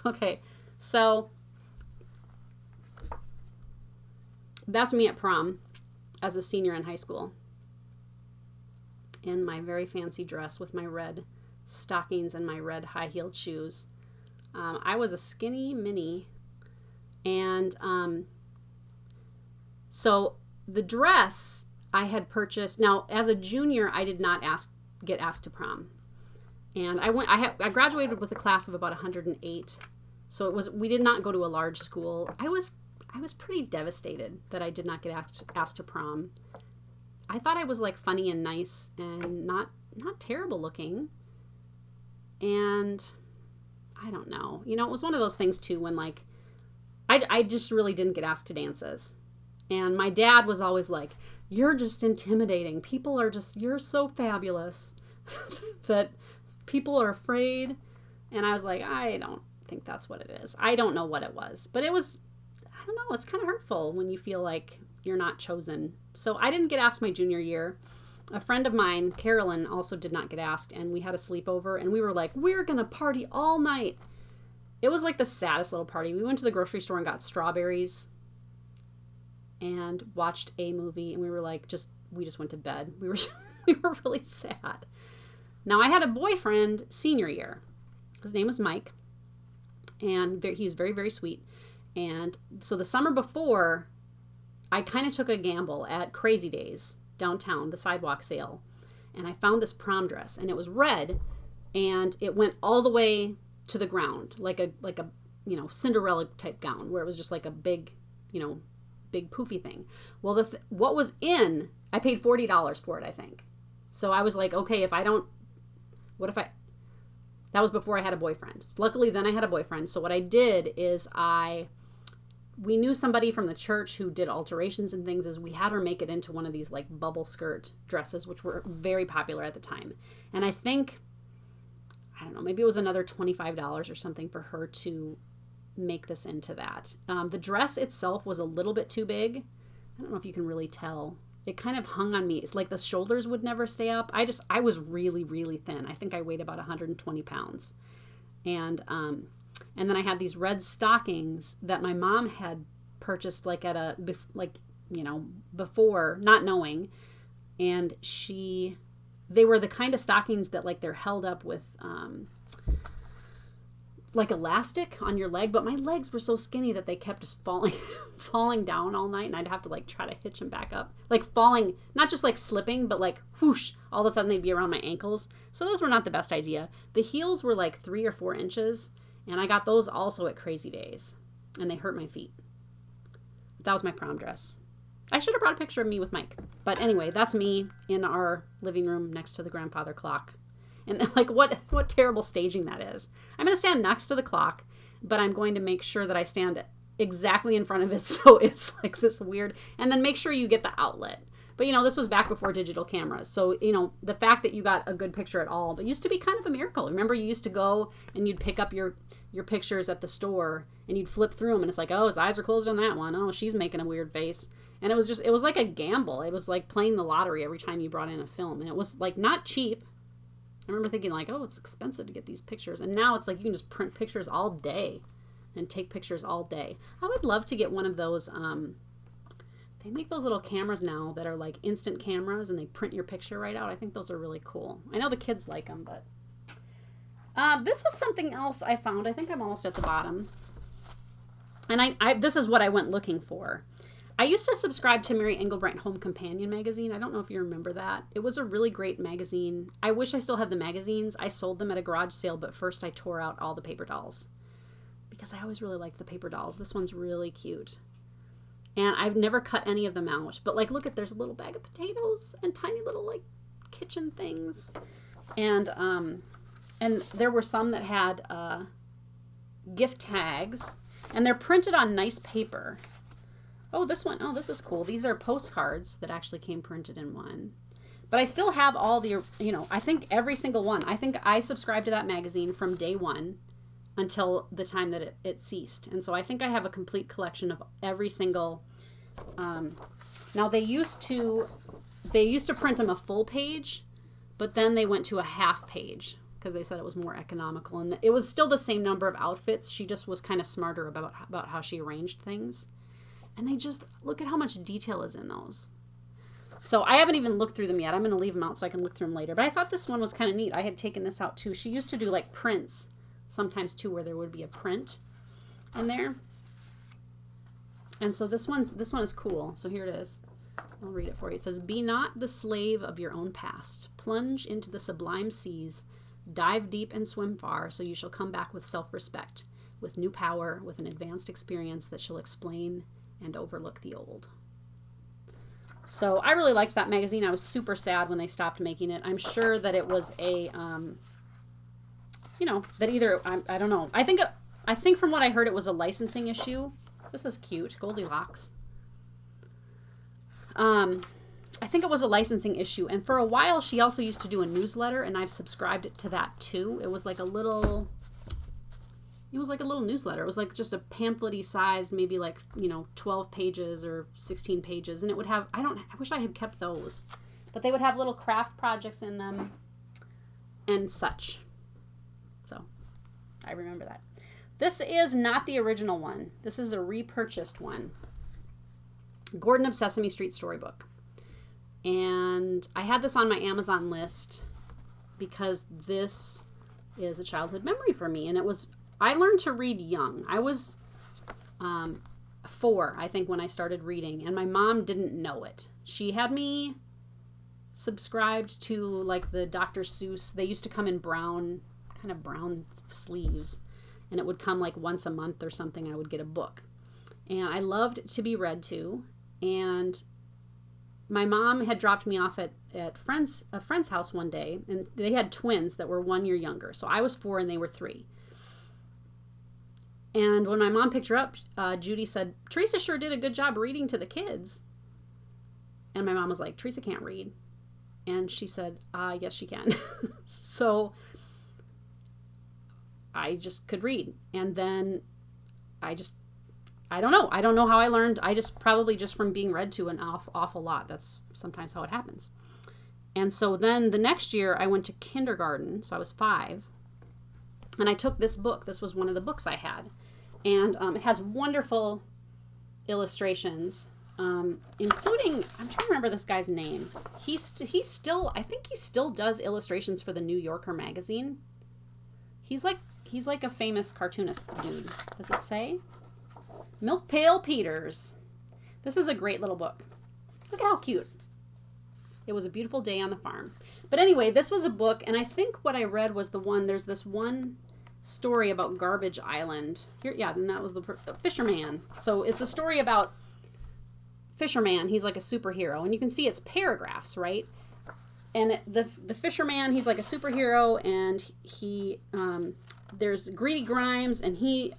Okay, so that's me at prom as a senior in high school in my very fancy dress with my red stockings and my red high-heeled shoes. I was a skinny mini, and so the dress I had purchased. Now, as a junior, I did not get asked to prom. And I graduated with a class of about 108. So we did not go to a large school. I was pretty devastated that I did not get asked to prom. I thought I was like funny and nice and not terrible looking. And I don't know. You know, it was one of those things too when like I just really didn't get asked to dances. And my dad was always like, "You're just intimidating. People are just, you're so fabulous that people are afraid." And I was like, I don't think that's what it is. I don't know what it was, but it was, I don't know, it's kind of hurtful when you feel like you're not chosen. So I didn't get asked my junior year. A friend of mine, Carolyn, also did not get asked, and we had a sleepover, and we were like, we're gonna party all night. It was like the saddest little party. We went to the grocery store and got strawberries and watched a movie, and we were like, we just went to bed. We were really sad. Now, I had a boyfriend senior year. His name was Mike, and he was very, very sweet. And so the summer before, I kind of took a gamble at Crazy Days downtown, the sidewalk sale, and I found this prom dress, and it was red, and it went all the way to the ground, like a Cinderella type gown, where it was just like a big poofy thing. Well, what was in, I paid $40 for it, I think. So I was like, okay, that was before I had a boyfriend. So luckily then I had a boyfriend. So what I did is we knew somebody from the church who did alterations and things, is we had her make it into one of these like bubble skirt dresses, which were very popular at the time. And I think, I don't know, maybe it was another $25 or something for her to make this into that. The dress itself was a little bit too big. I don't know if you can really tell. It kind of hung on me. It's like the shoulders would never stay up. I was really, really thin. I think I weighed about 120 pounds. And then I had these red stockings that my mom had purchased like before, not knowing. And they were the kind of stockings that like they're held up with like elastic on your leg, but my legs were so skinny that they kept just falling down all night, and I'd have to like try to hitch them back up, like falling, not just like slipping, but like whoosh, all of a sudden they'd be around my ankles. So those were not the best idea. The heels were like 3 or 4 inches, and I got those also at Crazy Days, and they hurt my feet. That was my prom dress. I should have brought a picture of me with Mike, but anyway, that's me in our living room next to the grandfather clock. And like, what terrible staging that is. I'm going to stand next to the clock, but I'm going to make sure that I stand exactly in front of it, so it's like this weird, and then make sure you get the outlet. But this was back before digital cameras, so the fact that you got a good picture at all, but used to be kind of a miracle. Remember, you used to go and you'd pick up your pictures at the store, and you'd flip through them, and it's like, oh, his eyes are closed on that one. Oh, she's making a weird face. And it was like a gamble. It was like playing the lottery every time you brought in a film, and it was like not cheap. I remember thinking like, oh, it's expensive to get these pictures. And now it's like you can just print pictures all day and take pictures all day. I would love to get one of those. They make those little cameras now that are like instant cameras, and they print your picture right out. I think those are really cool. I know the kids like them, but this was something else I found. I think I'm almost at the bottom. And this is what I went looking for. I used to subscribe to Mary Engelbreit Home Companion magazine. I don't know if you remember that. It was a really great magazine. I wish I still had the magazines. I sold them at a garage sale, but first I tore out all the paper dolls because I always really liked the paper dolls. This one's really cute. And I've never cut any of them out. But like, look at, there's a little bag of potatoes and tiny little like kitchen things. And there were some that had gift tags, and they're printed on nice paper. Oh, this one. Oh, this is cool. These are postcards that actually came printed in one. But I still have all the, I think every single one. I think I subscribed to that magazine from day one until the time that it ceased. And so I think I have a complete collection of every single. Now they used to print them a full page, but then they went to a half page because they said it was more economical. And it was still the same number of outfits. She just was kind of smarter about how she arranged things. And they just, look at how much detail is in those. So I haven't even looked through them yet. I'm going to leave them out so I can look through them later. But I thought this one was kind of neat. I had taken this out too. She used to do like prints sometimes too, where there would be a print in there. And so this one is cool. So here it is. I'll read it for you. It says, "Be not the slave of your own past. Plunge into the sublime seas. Dive deep and swim far, so you shall come back with self-respect, with new power, with an advanced experience that shall explain and overlook the old." So I really liked that magazine. I was super sad when they stopped making it. I'm sure that it was a, that either, I don't know. I think from what I heard, it was a licensing issue. This is cute. Goldilocks. I think it was a licensing issue. And for a while, she also used to do a newsletter, and I've subscribed to that too. It was like a little newsletter. It was like just a pamphlet-y sized, maybe like, 12 pages or 16 pages. And it would have, I wish I had kept those. But they would have little craft projects in them and such. So I remember that. This is not the original one. This is a repurchased one. Gordon of Sesame Street storybook. And I had this on my Amazon list because this is a childhood memory for me. And I learned to read young. I was 4, I think, when I started reading. And my mom didn't know it. She had me subscribed to like the Dr. Seuss. They used to come in brown sleeves. And it would come like once a month or something. I would get a book. And I loved to be read to. And my mom had dropped me off at a friend's house one day. And they had twins that were 1 year younger. So I was 4 and they were 3. And when my mom picked her up, Judy said, "Teresa sure did a good job reading to the kids." And my mom was like, "Teresa can't read." And she said, "Yes, she can." So I just could read. And then I don't know. I don't know how I learned. Probably just from being read to an awful lot. That's sometimes how it happens. And so then the next year I went to kindergarten. So I was 5. And I took this book. This was one of the books I had. And it has wonderful illustrations, including, I'm trying to remember this guy's name. I think he still does illustrations for the New Yorker magazine. He's like a famous cartoonist dude. Does it say? Milk Pail Peters. This is a great little book. Look at how cute. It was a beautiful day on the farm. But anyway, this was a book, and I think what I read was there's this one story about Garbage Island. And that was the Fisherman. So it's a story about Fisherman. He's like a superhero, and you can see it's paragraphs, right? And the Fisherman, he's like a superhero, and he there's Greedy Grimes, and he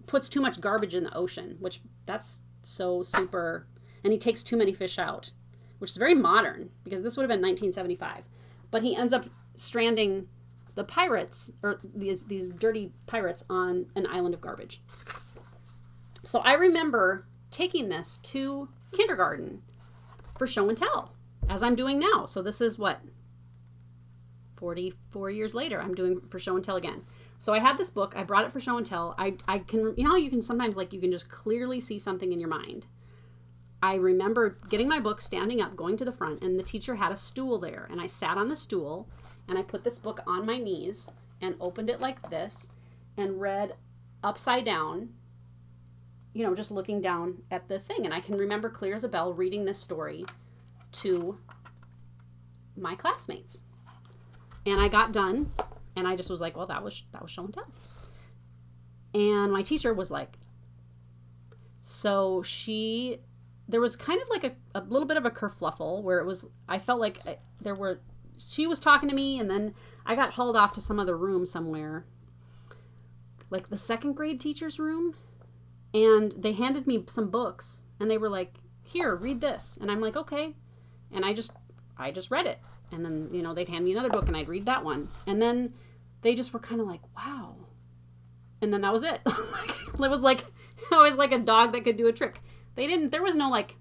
puts too much garbage in the ocean, which that's so super, and he takes too many fish out, which is very modern because this would have been 1975. But he ends up stranding the pirates, or these dirty pirates, on an island of garbage. So I remember taking this to kindergarten for show and tell, as I'm doing now. So this is 44 years later, I'm doing for show and tell again. So I had this book. I brought it for show and tell. I can, how you can sometimes, like, you can just clearly see something in your mind. I remember getting my book, standing up, going to the front, and the teacher had a stool there. And I sat on the stool, and I put this book on my knees and opened it like this and read upside down, just looking down at the thing. And I can remember clear as a bell reading this story to my classmates. And I got done, and I just was like, well, that was show and tell. And my teacher was like, So there was kind of like a little bit of a kerfluffle where I felt like she was talking to me, and then I got hauled off to some other room somewhere, like the second grade teacher's room, and they handed me some books, and they were like, here, read this. And I'm like, okay. And I just read it. And then, they'd hand me another book, and I'd read that one. And then they just were kind of like, wow. And then that was it. It was like, I was like a dog that could do a trick. There was no like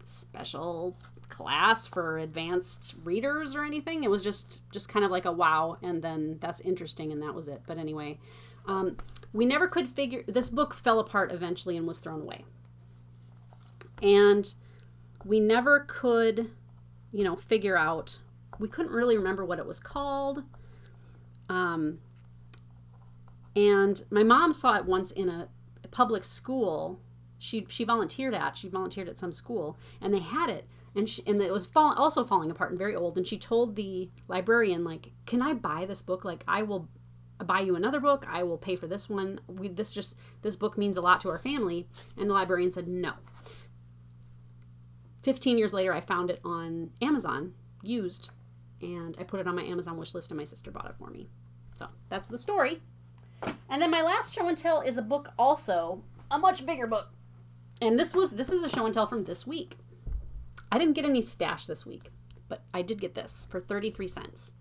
special class for advanced readers or anything. It was just kind of like a wow, and then that's interesting, and that was it. But anyway, we never could this book fell apart eventually and was thrown away. And we never could, figure out, we couldn't really remember what it was called. And my mom saw it once in a public school. She volunteered at some school, and they had it, and it was also falling apart and very old. And she told the librarian, like, can I buy this book? Like, I will buy you another book. I will pay for this one. This book means a lot to our family. And the librarian said no. 15 years later, I found it on Amazon, used, and I put it on my Amazon wish list, and my sister bought it for me. So that's the story. And then my last show and tell is a book, also a much bigger book. And this is a show and tell from this week. I didn't get any stash this week, but I did get this for 33 cents.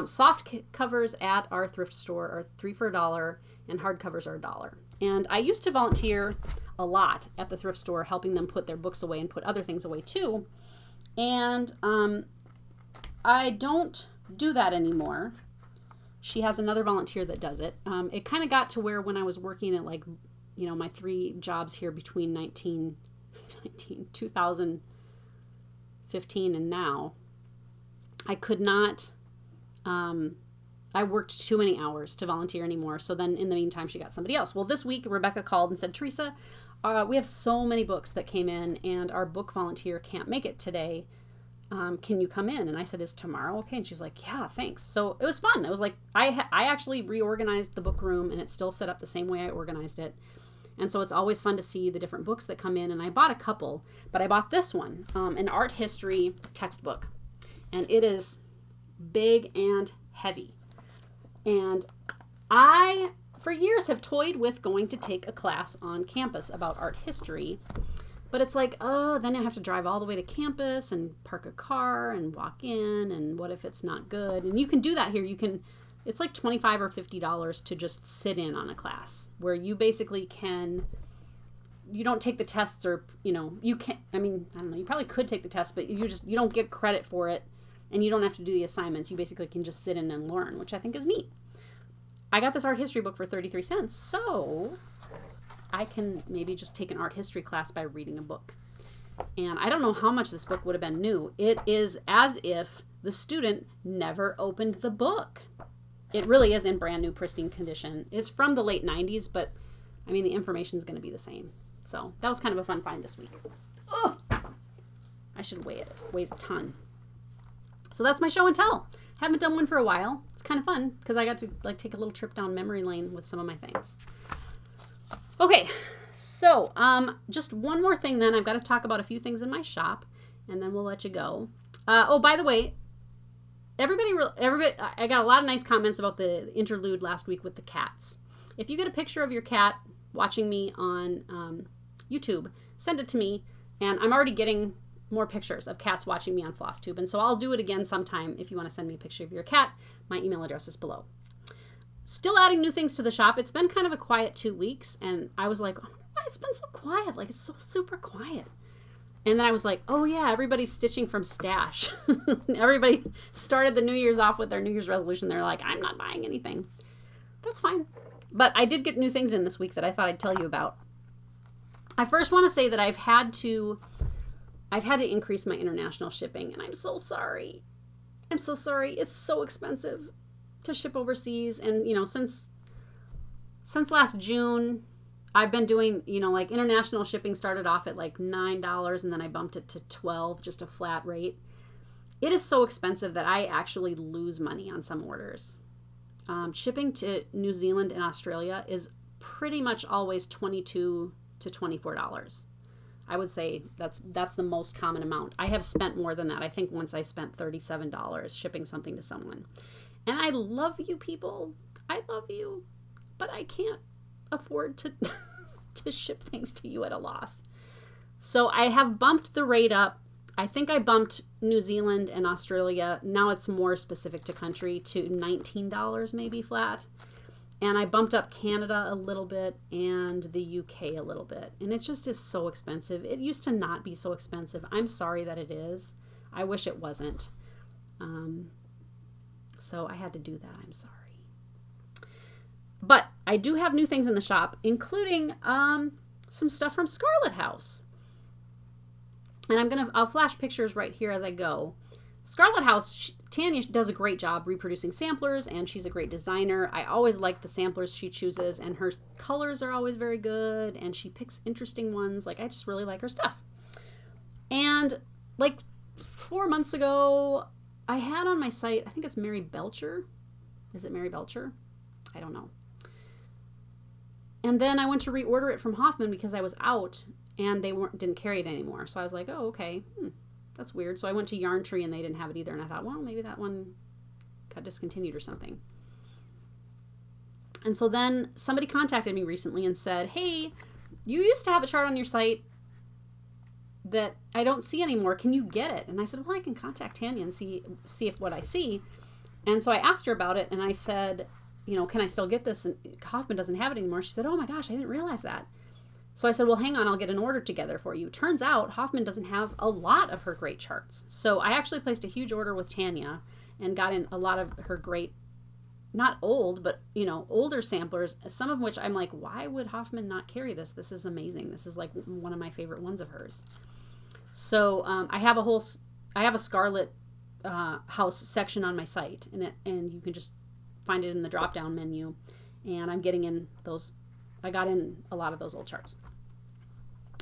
Soft covers at our thrift store are 3 for $1, and hardcovers are $1. And I used to volunteer a lot at the thrift store, helping them put their books away and put other things away too. And I don't do that anymore. She has another volunteer that does it. It kind of got to where when I was working at my 3 jobs here between 2015 and now, I could not, I worked too many hours to volunteer anymore. So then in the meantime, she got somebody else. Well, this week, Rebecca called and said, Teresa, we have so many books that came in, and our book volunteer can't make it today. Can you come in? And I said, is tomorrow okay? And she was like, yeah, thanks. So it was fun. It was like, I actually reorganized the book room, and it's still set up the same way I organized it. And so it's always fun to see the different books that come in. And I bought a couple, but I bought this one, an art history textbook. And it is big and heavy. And I, for years, have toyed with going to take a class on campus about art history. But it's like, then I have to drive all the way to campus and park a car and walk in. And what if it's not good? And you can do that here. It's like $25 or $50 to just sit in on a class where you basically you don't take the tests, or, you can't, I don't know, you probably could take the test, but you don't get credit for it, and you don't have to do the assignments. You basically can just sit in and learn, which I think is neat. I got this art history book for 33 cents, so I can maybe just take an art history class by reading a book. And I don't know how much this book would have been new. It is as if the student never opened the book. It really is in brand new, pristine condition. It's from the late 90s, but the information is going to be the same. So that was kind of a fun find this week. Oh, I should weigh it. It weighs a ton. So that's my show and tell. Haven't done one for a while. It's kind of fun because I got to take a little trip down memory lane with some of my things. Okay, so just one more thing then. I've got to talk about a few things in my shop, and then we'll let you go. By the way, everybody, I got a lot of nice comments about the interlude last week with the cats. If you get a picture of your cat watching me on YouTube, send it to me, and I'm already getting more pictures of cats watching me on Flosstube, and so I'll do it again sometime. If you want to send me a picture of your cat, my email address is below. Still adding new things to the shop. It's been kind of a quiet 2 weeks, and I was like, oh, why it's been so quiet? It's so super quiet. And then I was like, oh yeah, everybody's stitching from stash. Everybody started the New Year's off with their New Year's resolution. They're like, I'm not buying anything. That's fine. But I did get new things in this week that I thought I'd tell you about. I first want to say that I've had to increase my international shipping, and I'm so sorry. I'm so sorry. It's so expensive to ship overseas. And, since last June, I've been doing, international shipping started off at $9, and then I bumped it to $12, just a flat rate. It is so expensive that I actually lose money on some orders. Shipping to New Zealand and Australia is pretty much always $22 to $24. I would say that's the most common amount. I have spent more than that. I think once I spent $37 shipping something to someone. And I love you people. I love you. But I can't afford to to ship things to you at a loss. So I have bumped the rate up. I think I bumped New Zealand and Australia. Now it's more specific to country to $19 maybe flat. And I bumped up Canada a little bit and the UK a little bit. And it just is so expensive. It used to not be so expensive. I'm sorry that it is. I wish it wasn't. So I had to do that. I'm sorry. But I do have new things in the shop, including some stuff from Scarlet House. And I'll flash pictures right here as I go. Scarlet House, Tanya does a great job reproducing samplers, and she's a great designer. I always like the samplers she chooses, and her colors are always very good, and she picks interesting ones. Like, I just really like her stuff. And like 4 months ago, I had on my site, I think it's Mary Belcher. Is it Mary Belcher? I don't know. And then I went to reorder it from Hoffman because I was out, and they didn't carry it anymore. So I was like, oh, okay. That's weird. So I went to Yarn Tree and they didn't have it either. And I thought, well, maybe that one got discontinued or something. And so then somebody contacted me recently and said, hey, you used to have a chart on your site that I don't see anymore. Can you get it? And I said, well, I can contact Tanya and see if what I see. And so I asked her about it and I said, can I still get this? And Hoffman doesn't have it anymore. She said, oh my gosh, I didn't realize that. So I said, well, hang on, I'll get an order together for you. Turns out Hoffman doesn't have a lot of her great charts. So I actually placed a huge order with Tanya and got in a lot of her great, not old, but, older samplers, some of which I'm like, why would Hoffman not carry this? This is amazing. This is like one of my favorite ones of hers. So I have a Scarlet House section on my site, and you can just find it in the drop-down menu. And I'm getting in those. I got in a lot of those old charts.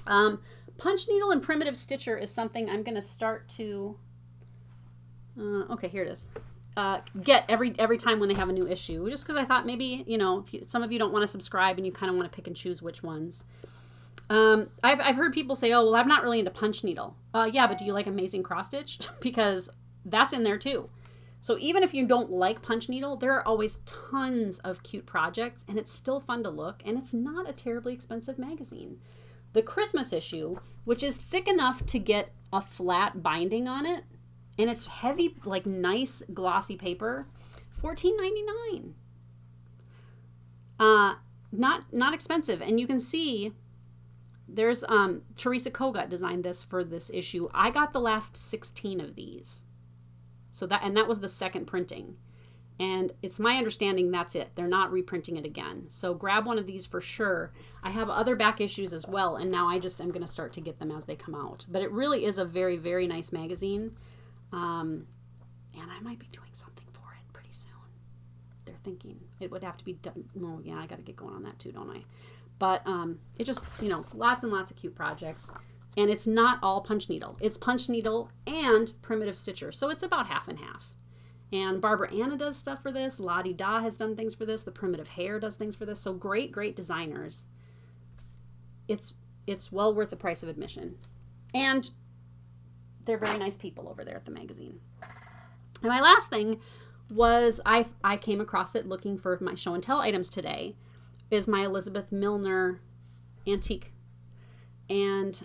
Punch needle and primitive stitcher is something I'm going to start to, okay, here it is, get every time when they have a new issue, just because I thought maybe, some of you don't want to subscribe and you kind of want to pick and choose which ones. I've heard people say, oh, well, I'm not really into punch needle. Yeah, but do you like amazing cross stitch? Because that's in there too. So even if you don't like punch needle, there are always tons of cute projects, and it's still fun to look, and it's not a terribly expensive magazine. The Christmas issue, which is thick enough to get a flat binding on it, and it's heavy, like nice glossy paper, $14.99. Not expensive, and you can see there's Teresa Kogut designed this for this issue. I got the last 16 of these. So that was the second printing. And it's my understanding that's it. They're not reprinting it again. So grab one of these for sure. I have other back issues as well, and now I just am going to start to get them as they come out. But it really is a very, very nice magazine. And I might be doing something for it pretty soon. They're thinking it would have to be done. Well, yeah, I got to get going on that too, don't I? But it just, lots and lots of cute projects. And it's not all punch needle. It's punch needle and primitive stitcher. So it's about half and half. And Barbara Anna does stuff for this. Lottie Da has done things for this. The Primitive Hair does things for this. So great, great designers. It's well worth the price of admission. And they're very nice people over there at the magazine. And my last thing was I came across it looking for my show and tell items today, is my Elizabeth Milner antique. And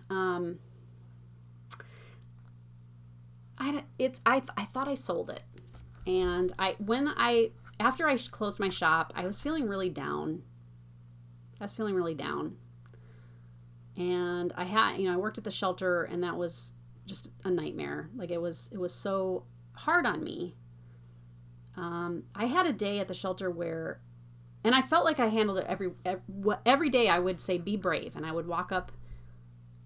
I thought I sold it. And after I closed my shop, I was feeling really down. And I worked at the shelter, and that was just a nightmare. Like it was so hard on me. I had a day at the shelter where, and I felt like I handled it every day. I would say, be brave. And I would walk up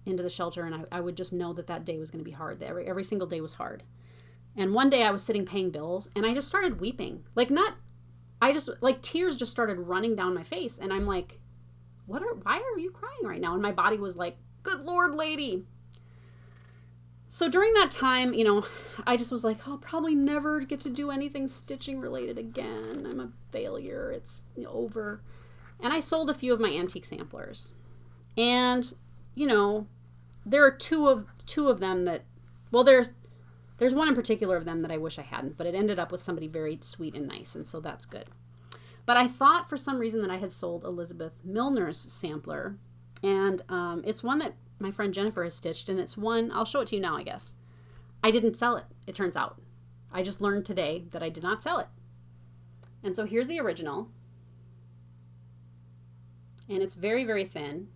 into the shelter, and I would just know that day was going to be hard. Every single day was hard. And one day I was sitting paying bills, and I just started weeping. Tears just started running down my face. And I'm like, why are you crying right now? And my body was like, good Lord, lady. So during that time, I just was like, I'll probably never get to do anything stitching related again. I'm a failure. It's over. And I sold a few of my antique samplers. And, you know, there are two of them that, well, there's one in particular of them that I wish I hadn't, but it ended up with somebody very sweet and nice, and so that's good. But I thought for some reason that I had sold Elizabeth Milner's sampler, and it's one that my friend Jennifer has stitched, and it's one, I'll show it to you now, I guess. I didn't sell it, it turns out. I just learned today that I did not sell it. And so here's the original, and it's very, very thin.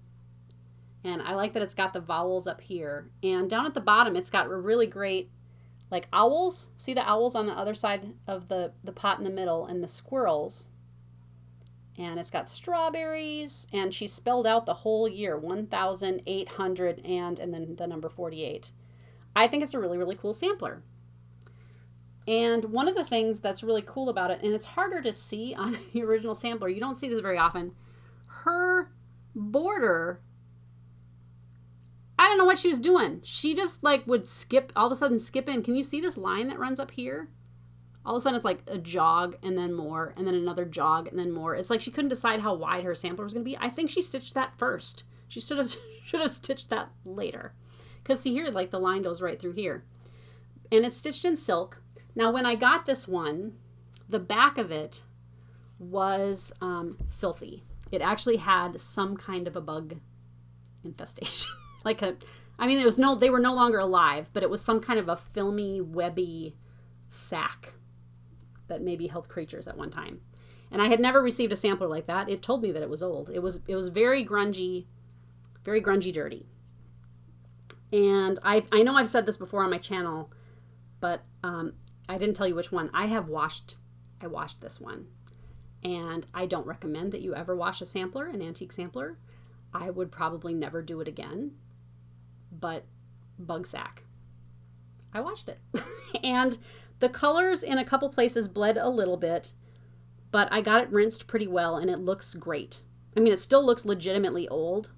And I like that it's got the vowels up here. And down at the bottom, it's got a really great, like, owls. See the owls on the other side of the pot in the middle, and the squirrels. And it's got strawberries, and she spelled out the whole year, 1,800 and then the number 48. I think it's a really, really cool sampler. And one of the things that's really cool about it, and it's harder to see on the original sampler, you don't see this very often, her border, I don't know what she was doing. She just like would skip, all of a sudden skip in. Can you see this line that runs up here? All of a sudden it's like a jog and then more, and then another jog and then more. It's like she couldn't decide how wide her sampler was going to be. I think she stitched that first. She should have stitched that later. Because see here, like the line goes right through here. And it's stitched in silk. Now when I got this one, the back of it was filthy. It actually had some kind of a bug infestation. Like they were no longer alive, but it was some kind of a filmy, webby sack that maybe held creatures at one time. And I had never received a sampler like that. It told me that it was old. It was very grungy, dirty. And I know I've said this before on my channel, but I didn't tell you which one. I washed this one. And I don't recommend that you ever wash a sampler, an antique sampler. I would probably never do it again. But bug sack. I washed it. And the colors in a couple places bled a little bit, but I got it rinsed pretty well and it looks great. I mean, it still looks legitimately old,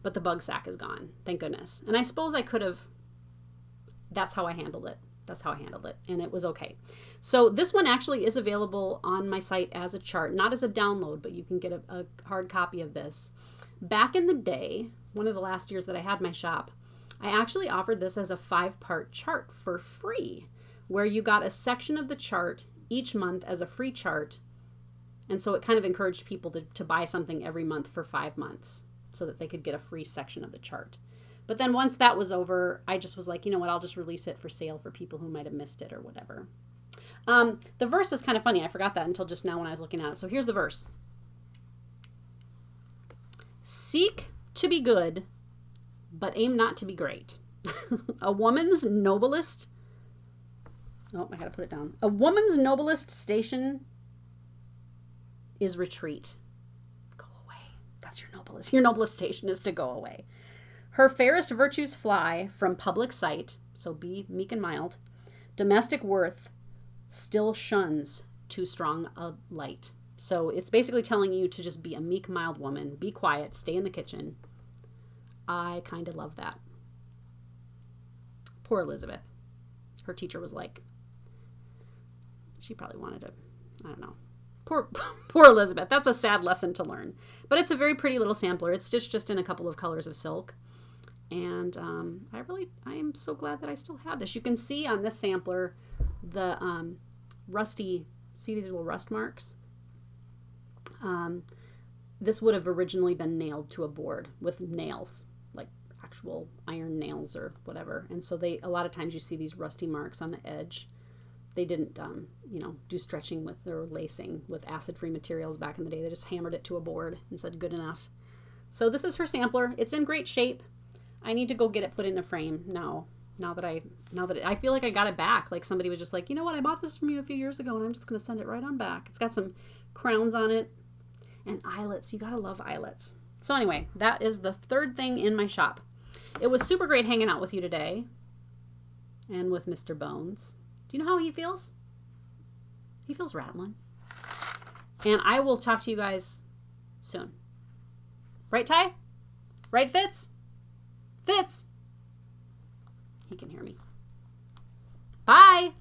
but the bug sack is gone. Thank goodness. And I suppose I could have, that's how I handled it. And it was okay. So this one actually is available on my site as a chart, not as a download, but you can get a hard copy of this. Back in the day, one of the last years that I had my shop, I actually offered this as a 5-part chart for free, where you got a section of the chart each month as a free chart. And so it kind of encouraged people to buy something every month for 5 months so that they could get a free section of the chart. But then once that was over, I just was like, you know what, I'll just release it for sale for people who might have missed it or whatever. The verse is kind of funny. I forgot that until just now when I was looking at it. So here's the verse. Seek to be good, but aim not to be great. A woman's noblest... Oh, I gotta put it down. A woman's noblest station is retreat. Go away. That's your noblest. Your noblest station is to go away. Her fairest virtues fly from public sight, so be meek and mild. Domestic worth still shuns too strong a light. So it's basically telling you to just be a meek, mild woman. Be quiet. Stay in the kitchen. I kind of love that. Poor Elizabeth. Her teacher was like, she probably wanted to, I don't know. Poor Elizabeth. That's a sad lesson to learn. But it's a very pretty little sampler. It's stitched just in a couple of colors of silk. And I am so glad that I still have this. You can see on this sampler the rusty, see these little rust marks? This would have originally been nailed to a board with nails, like actual iron nails or whatever. And so a lot of times you see these rusty marks on the edge. They didn't, do stretching with or lacing with acid-free materials back in the day. They just hammered it to a board and said good enough. So this is her sampler. It's in great shape. I need to go get it put in a frame now. Now that I feel like I got it back. Like somebody was just like, you know what? I bought this from you a few years ago, and I'm just going to send it right on back. It's got some crowns on it and eyelets. You got to love eyelets. So anyway, that is the third thing in my shop. It was super great hanging out with you today and with Mr. Bones. Do you know how he feels? He feels rattling. And I will talk to you guys soon. Right, Ty? Right, Fitz? Fitz! He can hear me. Bye!